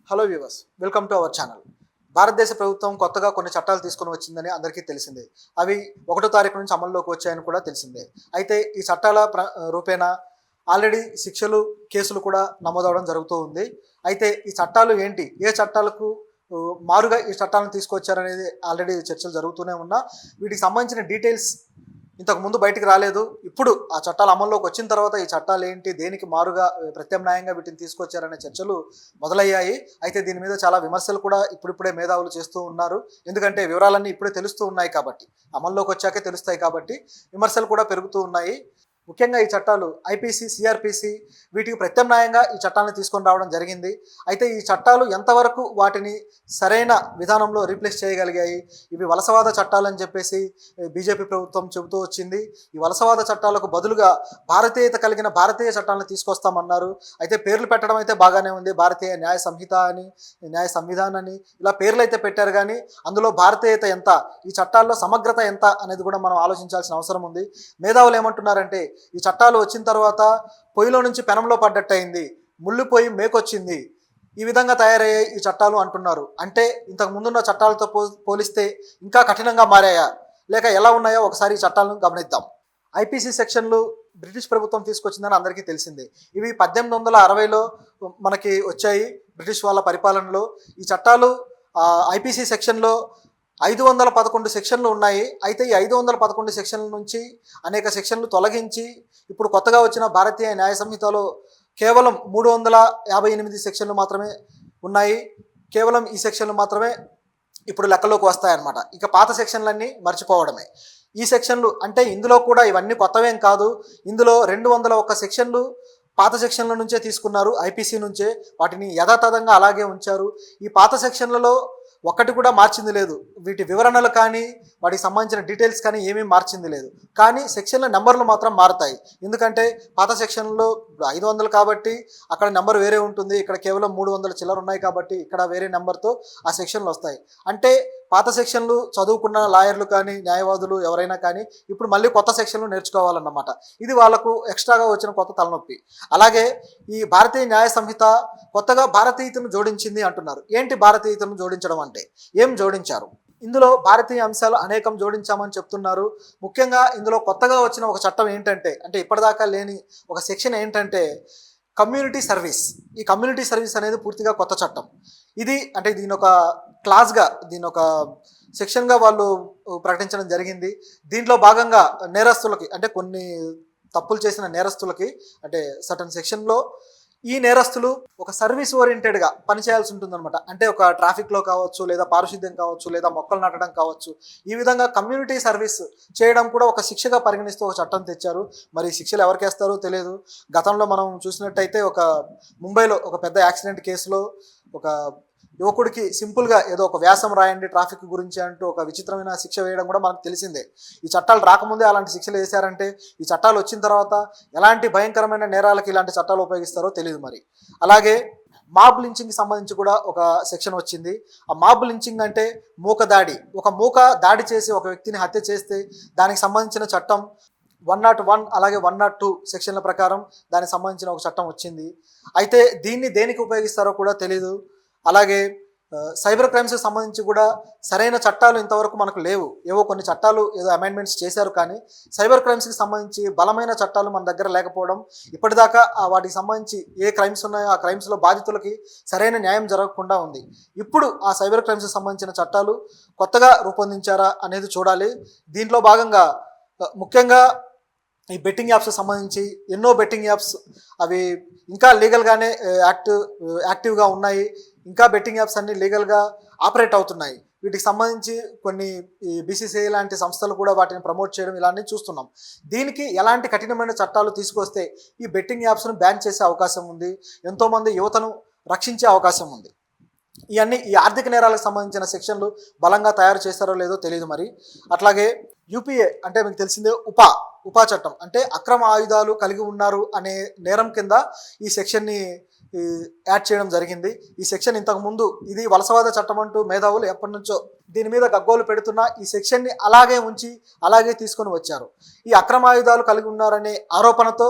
Hello viewers, welcome to our channel. భారతదేశ ప్రభుత్వం కొత్తగా కొన్ని చట్టాలు తీసుకొని వచ్చిందని అందరికీ తెలిసిందే. అవి 1వ తారీఖు నుంచి అమల్లోకి వచ్చాయని కూడా తెలిసిందే. అయితే ఈ చట్టాల రూపేణా ఆల్రెడీ శిక్షలు, కేసులు కూడా నమోదవడం జరుగుతూ ఉంది. అయితే ఈ చట్టాలు ఏంటి, ఏ చట్టాలకు మారుగా ఈ చట్టాలను తీసుకొచ్చారనేది ఆల్రెడీ చర్చలు జరుగుతూనే ఉన్నా, వీటికి సంబంధించిన డీటెయిల్స్ ఇంతకు ముందు బయటికి రాలేదు. ఇప్పుడు ఆ చట్టాలు అమల్లోకి వచ్చిన తర్వాత ఈ చట్టాలు ఏంటి, దేనికి మారుగా ప్రత్యామ్నాయంగా వీటిని తీసుకొచ్చారనే చర్చలు మొదలయ్యాయి. అయితే దీని మీద చాలా విమర్శలు కూడా ఇప్పుడిప్పుడే మేధావులు చేస్తూ ఉన్నారు. ఎందుకంటే వివరాలన్నీ ఇప్పుడే తెలుస్తూ ఉన్నాయి కాబట్టి, అమల్లోకి వచ్చాకే తెలుస్తాయి కాబట్టి విమర్శలు కూడా పెరుగుతూ ఉన్నాయి. ముఖ్యంగా ఈ చట్టాలు ఐపీసీ, సిఆర్పిసి వీటికి ప్రత్యామ్నాయంగా ఈ చట్టాలను తీసుకొని రావడం జరిగింది. అయితే ఈ చట్టాలు ఎంతవరకు వాటిని సరైన విధానంలో రీప్లేస్ చేయగలిగాయి, ఇవి వలసవాద చట్టాలని చెప్పేసి బీజేపీ ప్రభుత్వం చెబుతూ వచ్చింది. ఈ వలసవాద చట్టాలకు బదులుగా భారతీయత కలిగిన భారతీయ చట్టాలను తీసుకొస్తామన్నారు. అయితే పేర్లు పెట్టడం అయితే బాగానే ఉంది, భారతీయ న్యాయ సంహిత అని, న్యాయ సంవిధాన్ అని, ఇలా పేర్లు అయితే పెట్టారు. కానీ అందులో భారతీయత ఎంత, ఈ చట్టాల్లో సమగ్రత ఎంత అనేది కూడా మనం ఆలోచించాల్సిన అవసరం ఉంది. మేధావులు ఏమంటున్నారంటే, ఈ చట్టాలు వచ్చిన తర్వాత పొయ్యిలో నుంచి పెనంలో పడ్డట్టయింది, ముళ్ళు పొయ్యి మేకొచ్చింది, ఈ విధంగా తయారయ్యాయి ఈ చట్టాలు అంటున్నారు. అంటే ఇంతకు ముందున్న చట్టాలతో పోలిస్తే ఇంకా కఠినంగా మారాయా, లేక ఎలా ఉన్నాయో ఒకసారి ఈ చట్టాలను గమనిద్దాం. ఐపీసీ సెక్షన్లు బ్రిటిష్ ప్రభుత్వం తీసుకొచ్చిందని అందరికీ తెలిసిందే. ఇవి 1860లో మనకి వచ్చాయి, బ్రిటిష్ వాళ్ళ పరిపాలనలో. ఈ చట్టాలు ఐపీసీ సెక్షన్లో 511 సెక్షన్లు ఉన్నాయి. అయితే ఈ 511 సెక్షన్ల నుంచి అనేక సెక్షన్లు తొలగించి ఇప్పుడు కొత్తగా వచ్చిన భారతీయ న్యాయ సంహితలో కేవలం 358 సెక్షన్లు మాత్రమే ఉన్నాయి. కేవలం ఈ సెక్షన్లు మాత్రమే ఇప్పుడు లెక్కలోకి వస్తాయన్నమాట. ఇక పాత సెక్షన్లన్నీ మర్చిపోవడమే. ఈ సెక్షన్లు అంటే ఇందులో కూడా ఇవన్నీ కొత్తవేం కాదు. ఇందులో 201 సెక్షన్లు పాత సెక్షన్ల నుంచే తీసుకున్నారు, ఐపీసీ నుంచే. వాటిని యథాతథంగా అలాగే ఉంచారు. ఈ పాత సెక్షన్లలో ఒక్కటి కూడా మార్చింది లేదు. వీటి వివరణలు కానీ, వాటికి సంబంధించిన డీటెయిల్స్ కానీ ఏమీ మార్చింది లేదు. కానీ సెక్షన్ల నెంబర్లు మాత్రం మారుతాయి. ఎందుకంటే పాత సెక్షన్లో 500 కాబట్టి అక్కడ నెంబర్ వేరే ఉంటుంది, ఇక్కడ కేవలం 300 చిల్లర ఉన్నాయి కాబట్టి ఇక్కడ వేరే నెంబర్తో ఆ సెక్షన్లు వస్తాయి. అంటే పాత సెక్షన్లు చదువుకున్న లాయర్లు కానీ, న్యాయవాదులు ఎవరైనా కానీ ఇప్పుడు మళ్ళీ కొత్త సెక్షన్లు నేర్చుకోవాలన్నమాట. ఇది వాళ్ళకు ఎక్స్ట్రాగా వచ్చిన కొత్త తలనొప్పి. అలాగే ఈ భారతీయ న్యాయ సంహిత కొత్తగా భారతీయతను జోడించింది అంటున్నారు. ఏంటి భారతీయతను జోడించడం అంటే, ఏం జోడించారు? ఇందులో భారతీయ అంశాలు అనేకం జోడించామని చెప్తున్నారు. ముఖ్యంగా ఇందులో కొత్తగా వచ్చిన ఒక చట్టం ఏంటంటే, అంటే ఇప్పటిదాకా లేని ఒక సెక్షన్ ఏంటంటే కమ్యూనిటీ సర్వీస్. ఈ కమ్యూనిటీ సర్వీస్ అనేది పూర్తిగా కొత్త చట్టం. ఇది అంటే దీని ఒక క్లాస్గా, దీని ఒక సెక్షన్గా వాళ్ళు ప్రకటించడం జరిగింది. దీంట్లో భాగంగా నేరస్తులకి, అంటే కొన్ని తప్పులు చేసిన నేరస్తులకి, అంటే సర్టన్ సెక్షన్లో ఈ నేరస్తులు ఒక సర్వీస్ ఓరియంటెడ్గా పనిచేయాల్సి ఉంటుందన్నమాట. అంటే ఒక ట్రాఫిక్లో కావచ్చు, లేదా పారిశుద్ధ్యం కావచ్చు, లేదా మొక్కలు నాటడం కావచ్చు, ఈ విధంగా కమ్యూనిటీ సర్వీస్ చేయడం కూడా ఒక శిక్షగా పరిగణిస్తూ ఒక చట్టం తెచ్చారు. మరి శిక్షలు ఎవరికి వేస్తారో తెలియదు. గతంలో మనం చూసినట్టయితే ఒక ముంబైలో ఒక పెద్ద యాక్సిడెంట్ కేసులో ఒక యువకుడికి సింపుల్గా ఏదో ఒక వ్యాసం రాయండి ట్రాఫిక్ గురించి అంటూ ఒక విచిత్రమైన శిక్ష వేయడం కూడా మనకు తెలిసిందే. ఈ చట్టాలు రాకముందే అలాంటి శిక్షలు వేశారంటే ఈ చట్టాలు వచ్చిన తర్వాత ఎలాంటి భయంకరమైన నేరాలకు ఇలాంటి చట్టాలు ఉపయోగిస్తారో తెలియదు. మరి అలాగే మాబ్ లించింగ్కి సంబంధించి కూడా ఒక సెక్షన్ వచ్చింది. ఆ మాబ్ లించింగ్ అంటే మూక దాడి. ఒక మూక దాడి చేసి ఒక వ్యక్తిని హత్య చేస్తే దానికి సంబంధించిన చట్టం 101 అలాగే 102 సెక్షన్ల ప్రకారం దానికి సంబంధించిన ఒక చట్టం వచ్చింది. అయితే దీన్ని దేనికి ఉపయోగిస్తారో కూడా తెలీదు. అలాగే సైబర్ క్రైమ్స్కి సంబంధించి కూడా సరైన చట్టాలు ఇంతవరకు మనకు లేవు. ఏవో కొన్ని చట్టాలు ఏదో అమెండ్మెంట్స్ చేశారు, కానీ సైబర్ క్రైమ్స్కి సంబంధించి బలమైన చట్టాలు మన దగ్గర లేకపోవడం, ఇప్పటిదాకా వాటికి సంబంధించి ఏ క్రైమ్స్ ఉన్నాయో ఆ క్రైమ్స్లో బాధితులకి సరైన న్యాయం జరగకుండా ఉంది. ఇప్పుడు ఆ సైబర్ క్రైమ్స్కి సంబంధించిన చట్టాలు కొత్తగా రూపొందించారా అనేది చూడాలి. దీంట్లో భాగంగా ముఖ్యంగా ఈ బెట్టింగ్ యాప్స్కి సంబంధించి ఎన్నో బెట్టింగ్ యాప్స్ అవి ఇంకా లీగల్గానే యాక్టివ్గా ఉన్నాయి. ఇంకా బెట్టింగ్ యాప్స్ అన్ని లీగల్గా ఆపరేట్ అవుతున్నాయి. వీటికి సంబంధించి కొన్ని ఈ బీసీసీఐ లాంటి సంస్థలు కూడా వాటిని ప్రమోట్ చేయడం ఇలాంటి చూస్తున్నాం. దీనికి ఎలాంటి కఠినమైన చట్టాలు తీసుకొస్తే ఈ బెట్టింగ్ యాప్స్ను బ్యాన్ చేసే అవకాశం ఉంది, ఎంతోమంది యువతను రక్షించే అవకాశం ఉంది. ఇవన్నీ ఈ ఆర్థిక నేరాలకు సంబంధించిన సెక్షన్లు బలంగా తయారు చేస్తారో లేదో తెలియదు. మరి అట్లాగే యూపీఏ అంటే మీకు తెలిసిందే ఉపా చట్టం, అంటే అక్రమ ఆయుధాలు కలిగి ఉన్నారు అనే నేరం కింద ఈ సెక్షన్ని యాడ్ చేయడం జరిగింది. ఈ సెక్షన్ ఇంతకుముందు ఇది వలసవాద చట్టం అంటూ మేధావులు ఎప్పటి నుంచో దీని మీద గగ్గోలు పెడుతున్న ఈ సెక్షన్ని అలాగే ఉంచి అలాగే తీసుకొని వచ్చారు. ఈ అక్రమాయుధాలు కలిగి ఉన్నారనే ఆరోపణతో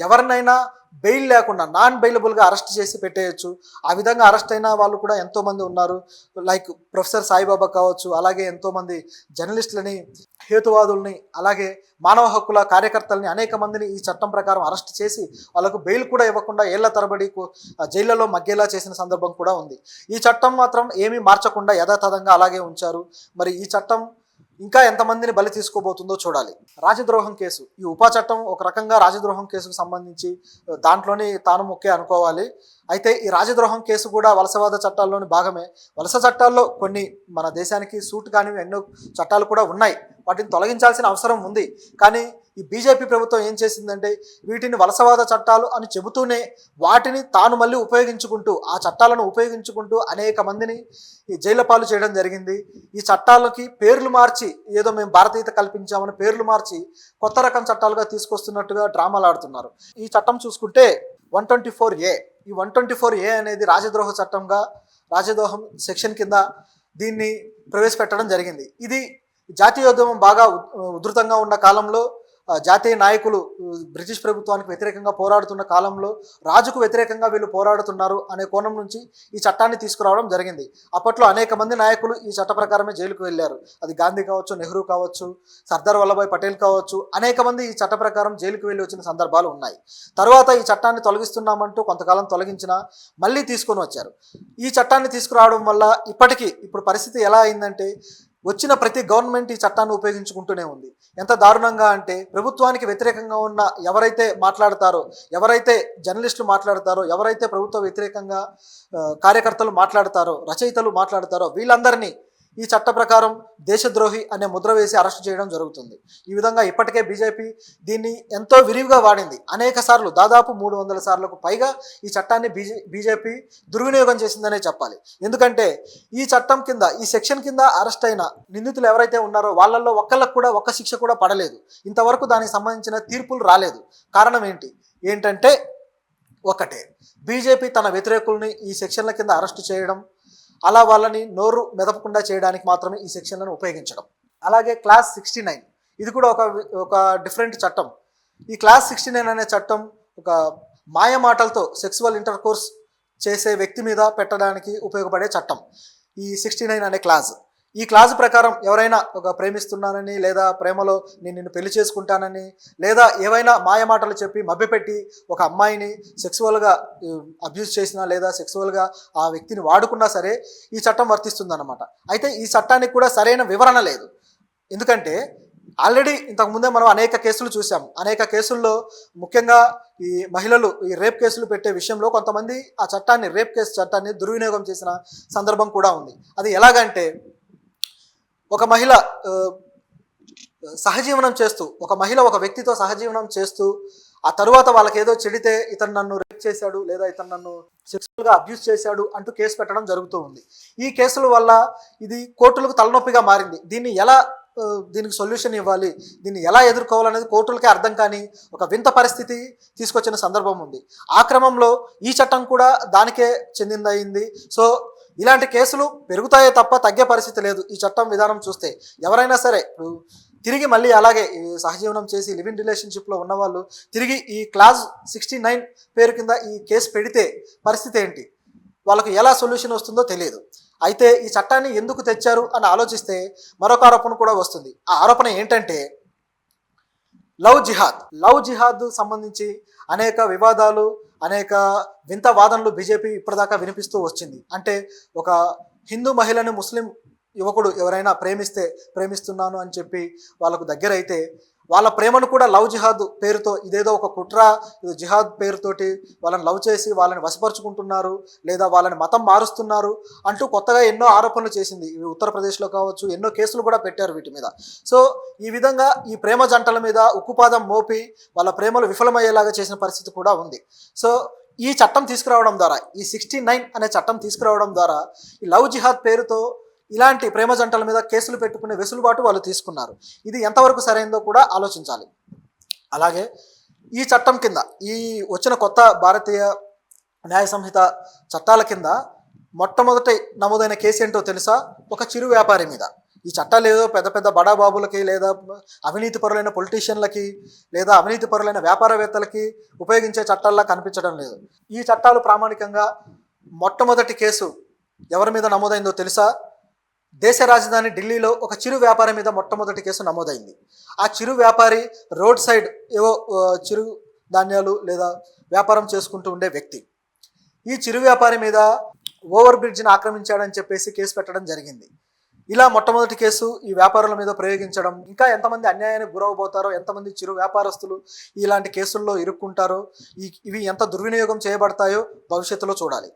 ఎవరినైనా బెయిల్ లేకుండా నాన్ బెయిలబుల్గా అరెస్ట్ చేసి పెట్టేయచ్చు. ఆ విధంగా అరెస్ట్ అయిన వాళ్ళు కూడా ఎంతోమంది ఉన్నారు. లైక్ ప్రొఫెసర్ సాయిబాబా కావచ్చు, అలాగే ఎంతోమంది జర్నలిస్టులని, హేతువాదుల్ని, అలాగే మానవ హక్కుల కార్యకర్తల్ని అనేక మందిని ఈ చట్టం ప్రకారం అరెస్ట్ చేసి వాళ్ళకు బెయిల్ కూడా ఇవ్వకుండా ఏళ్ల తరబడి జైళ్లలో మగ్గేలా చేసిన సందర్భం కూడా ఉంది. ఈ చట్టం మాత్రం ఏమీ మార్చకుండా యథాతథంగా అలాగే ఉంచారు. మరి ఈ చట్టం ఇంకా ఎంతమందిని బలి తీసుకోబోతుందో చూడాలి. రాజద్రోహం కేసు, ఈ ఉపా చట్టం ఒక రకంగా రాజద్రోహం కేసుకు సంబంధించి దాంట్లోని తాను మొక్కే అనుకోవాలి. అయితే ఈ రాజద్రోహం కేసు కూడా వలసవాద చట్టాల్లోని భాగమే. వలస చట్టాల్లో కొన్ని మన దేశానికి సూట్ కానివి ఎన్నో చట్టాలు కూడా ఉన్నాయి. వాటిని తొలగించాల్సిన అవసరం ఉంది. కానీ ఈ బీజేపీ ప్రభుత్వం ఏం చేసిందంటే వీటిని వలసవాద చట్టాలు అని చెబుతూనే వాటిని తాను మళ్ళీ ఉపయోగించుకుంటూ, ఆ చట్టాలను ఉపయోగించుకుంటూ అనేక మందిని ఈ జైళ్ళ పాలు చేయడం జరిగింది. ఈ చట్టాలకి పేర్లు మార్చి ఏదో మేము భారతీయత కల్పించామని పేర్లు మార్చి కొత్త రకం చట్టాలుగా తీసుకొస్తున్నట్టుగా డ్రామాలు ఆడుతున్నారు. ఈ చట్టం చూసుకుంటే 124A, ఈ 124A అనేది రాజద్రోహ చట్టంగా, రాజద్రోహం సెక్షన్ కింద దీన్ని ప్రవేశపెట్టడం జరిగింది. ఇది జాతీయోద్యమం బాగా ఉధృతంగా ఉన్న కాలంలో జాతీయ నాయకులు బ్రిటిష్ ప్రభుత్వానికి వ్యతిరేకంగా పోరాడుతున్న కాలంలో రాజుకు వ్యతిరేకంగా వీళ్ళు పోరాడుతున్నారు అనే కోణం నుంచి ఈ చట్టాన్ని తీసుకురావడం జరిగింది. అప్పట్లో అనేక మంది నాయకులు ఈ చట్ట ప్రకారమే జైలుకు వెళ్ళారు. అది గాంధీ కావచ్చు, నెహ్రూ కావచ్చు, సర్దార్ వల్లభాయ్ పటేల్ కావచ్చు, అనేక మంది ఈ చట్ట ప్రకారం జైలుకు వెళ్ళి వచ్చిన సందర్భాలు ఉన్నాయి. తర్వాత ఈ చట్టాన్ని తొలగిస్తున్నామంటూ కొంతకాలం తొలగించినా మళ్ళీ తీసుకొని వచ్చారు. ఈ చట్టాన్ని తీసుకురావడం వల్ల ఇప్పుడు పరిస్థితి ఎలా అయిందంటే వచ్చిన ప్రతి గవర్నమెంట్ ఈ చట్టాన్ని ఉపయోగించుకుంటూనే ఉంది. ఎంత దారుణంగా అంటే ప్రభుత్వానికి వ్యతిరేకంగా ఉన్న ఎవరైతే మాట్లాడతారో, ఎవరైతే జర్నలిస్టులు మాట్లాడతారో, ఎవరైతే ప్రభుత్వ వ్యతిరేకంగా కార్యకర్తలు మాట్లాడతారో, రచయితలు మాట్లాడతారో వీళ్ళందరినీ ఈ చట్ట ప్రకారం దేశద్రోహి అనే ముద్ర వేసి అరెస్ట్ చేయడం జరుగుతుంది. ఈ విధంగా ఇప్పటికే బీజేపీ దీన్ని ఎంతో విరివిగా వాడింది. అనేక సార్లు, దాదాపు 300 సార్లకు పైగా ఈ చట్టాన్ని బీజేపీ దుర్వినియోగం చేసిందనే చెప్పాలి. ఎందుకంటే ఈ చట్టం కింద, ఈ సెక్షన్ కింద అరెస్ట్ అయిన నిందితులు ఎవరైతే ఉన్నారో వాళ్ళల్లో ఒక్కళ్ళకు కూడా ఒక్క శిక్ష కూడా పడలేదు. ఇంతవరకు దానికి సంబంధించిన తీర్పులు రాలేదు. కారణం ఏంటంటే ఒకటే, బీజేపీ తన వ్యతిరేకుల్ని ఈ సెక్షన్ల కింద అరెస్ట్ చేయడం, అలా వాళ్ళని నోరు మెదపకుండా చేయడానికి మాత్రమే ఈ సెక్షన్లను ఉపయోగించడం. అలాగే క్లాస్ 69, ఇది కూడా ఒక డిఫరెంట్ చట్టం. ఈ క్లాస్ 69 అనే చట్టం ఒక మాయ మాటలతో సెక్సువల్ ఇంటర్కోర్స్ చేసే వ్యక్తి మీద పెట్టడానికి ఉపయోగపడే చట్టం ఈ 69 అనే క్లాజ్. ఈ క్లాజ్ ప్రకారం ఎవరైనా ఒక ప్రేమిస్తున్నానని, లేదా ప్రేమలో నేను నిన్ను పెళ్లి చేసుకుంటానని, లేదా ఏవైనా మాయమాటలు చెప్పి మభ్యపెట్టి ఒక అమ్మాయిని సెక్సువల్గా అబ్యూజ్ చేసినా, లేదా సెక్సువల్గా ఆ వ్యక్తిని వాడుకున్నా సరే ఈ చట్టం వర్తిస్తుందన్నమాట. అయితే ఈ చట్టానికి కూడా సరైన వివరణ లేదు. ఎందుకంటే ఆల్రెడీ ఇంతకుముందే మనం అనేక కేసులు చూసాం. అనేక కేసుల్లో ముఖ్యంగా ఈ మహిళలు ఈ రేప్ కేసులు పెట్టే విషయంలో కొంతమంది ఆ చట్టాన్ని, రేప్ కేసు చట్టాన్ని దుర్వినియోగం చేసిన సందర్భం కూడా ఉంది. అది ఎలాగంటే ఒక మహిళ సహజీవనం చేస్తూ, ఒక వ్యక్తితో సహజీవనం చేస్తూ ఆ తరువాత వాళ్ళకి ఏదో చెడితే ఇతను నన్ను రేప్ చేశాడు, లేదా ఇతను నన్ను సెక్సువల్గా అబ్యూస్ చేశాడు అంటూ కేసు పెట్టడం జరుగుతూ ఉంది. ఈ కేసుల వల్ల ఇది కోర్టులకు తలనొప్పిగా మారింది. దీనికి సొల్యూషన్ ఇవ్వాలి, దీన్ని ఎలా ఎదుర్కోవాలనేది కోర్టులకే అర్థం కాని ఒక వింత పరిస్థితి తీసుకొచ్చిన సందర్భం ఉంది. ఆ క్రమంలో ఈ చట్టం కూడా దానికే చెందిందయింది. సో ఇలాంటి కేసులు పెరుగుతాయే తప్ప తగ్గే పరిస్థితి లేదు. ఈ చట్టం విధానం చూస్తే ఎవరైనా సరే తిరిగి మళ్ళీ అలాగే సహజీవనం చేసి లివింగ్ రిలేషన్షిప్లో ఉన్నవాళ్ళు తిరిగి ఈ క్లాస్ 69 పేరు కింద ఈ కేసు పెడితే పరిస్థితి ఏంటి, వాళ్ళకు ఎలా సొల్యూషన్ వస్తుందో తెలియదు. అయితే ఈ చట్టాన్ని ఎందుకు తెచ్చారు అని ఆలోచిస్తే మరొక ఆరోపణ కూడా వస్తుంది. ఆ ఆరోపణ ఏంటంటే లవ్ జిహాద్ సంబంధించి అనేక వివాదాలు, అనేక వింత వాదనలు బీజేపీ ఇప్పటిదాకా వినిపిస్తూ వచ్చింది. అంటే ఒక హిందూ మహిళని ముస్లిం యువకుడు ఎవరైనా ప్రేమిస్తున్నాను అని చెప్పి వాళ్ళకు దగ్గరైతే వాళ్ళ ప్రేమను కూడా లవ్ జిహాద్ పేరుతో, ఇదేదో ఒక కుట్ర, ఇది జిహాద్ పేరుతోటి వాళ్ళని లవ్ చేసి వాళ్ళని వశపరుచుకుంటున్నారు, లేదా వాళ్ళని మతం మారుస్తున్నారు అంటూ కొత్తగా ఎన్నో ఆరోపణలు చేసింది. ఉత్తరప్రదేశ్లో కావచ్చు, ఎన్నో కేసులు కూడా పెట్టారు వీటి మీద. సో ఈ విధంగా ఈ ప్రేమ జంటల మీద ఉక్కుపాదం మోపి వాళ్ళ ప్రేమలు విఫలమయ్యేలాగా చేసిన పరిస్థితి కూడా ఉంది. సో ఈ చట్టం తీసుకురావడం ద్వారా, ఈ 69 అనే చట్టం తీసుకురావడం ద్వారా ఈ లవ్ జిహాద్ పేరుతో ఇలాంటి ప్రేమ జంటల మీద కేసులు పెట్టుకునే వెసులుబాటు వాళ్ళు తీసుకున్నారు. ఇది ఎంతవరకు సరైందో కూడా ఆలోచించాలి. అలాగే ఈ చట్టం కింద, ఈ వచ్చిన కొత్త భారతీయ న్యాయ సంహిత చట్టాల కింద మొట్టమొదట నమోదైన కేసు ఏంటో తెలుసా? ఒక చిరు వ్యాపారి మీద. ఈ చట్టాలు ఏదో పెద్ద పెద్ద బడాబాబులకి లేదా అవినీతిపరులైన పొలిటీషియన్లకి లేదా అవినీతిపరులైన వ్యాపారవేత్తలకి ఉపయోగించే చట్టాల్లా కనిపించడం లేదు. ఈ చట్టాలు ప్రామాణికంగా మొట్టమొదటి కేసు ఎవరి మీద నమోదైందో తెలుసా? దేశ రాజధాని ఢిల్లీలో ఒక చిరు వ్యాపారి మీద మొట్టమొదటి కేసు నమోదైంది. ఆ చిరు వ్యాపారి రోడ్ సైడ్ ఏవో చిరు ధాన్యాలు లేదా వ్యాపారం చేసుకుంటూ ఉండే వ్యక్తి. ఈ చిరు వ్యాపారి మీద ఓవర్ బ్రిడ్జ్ని ఆక్రమించాడని చెప్పేసి కేసు పెట్టడం జరిగింది. ఇలా మొట్టమొదటి కేసు ఈ వ్యాపారుల మీద ప్రయోగించడం, ఇంకా ఎంతమంది అన్యాయానికి గురవబోతారో, ఎంతమంది చిరు వ్యాపారస్తులు ఇలాంటి కేసుల్లో ఇరుక్కుంటారో, ఇవి ఎంత దుర్వినియోగం చేయబడతాయో భవిష్యత్తులో చూడాలి.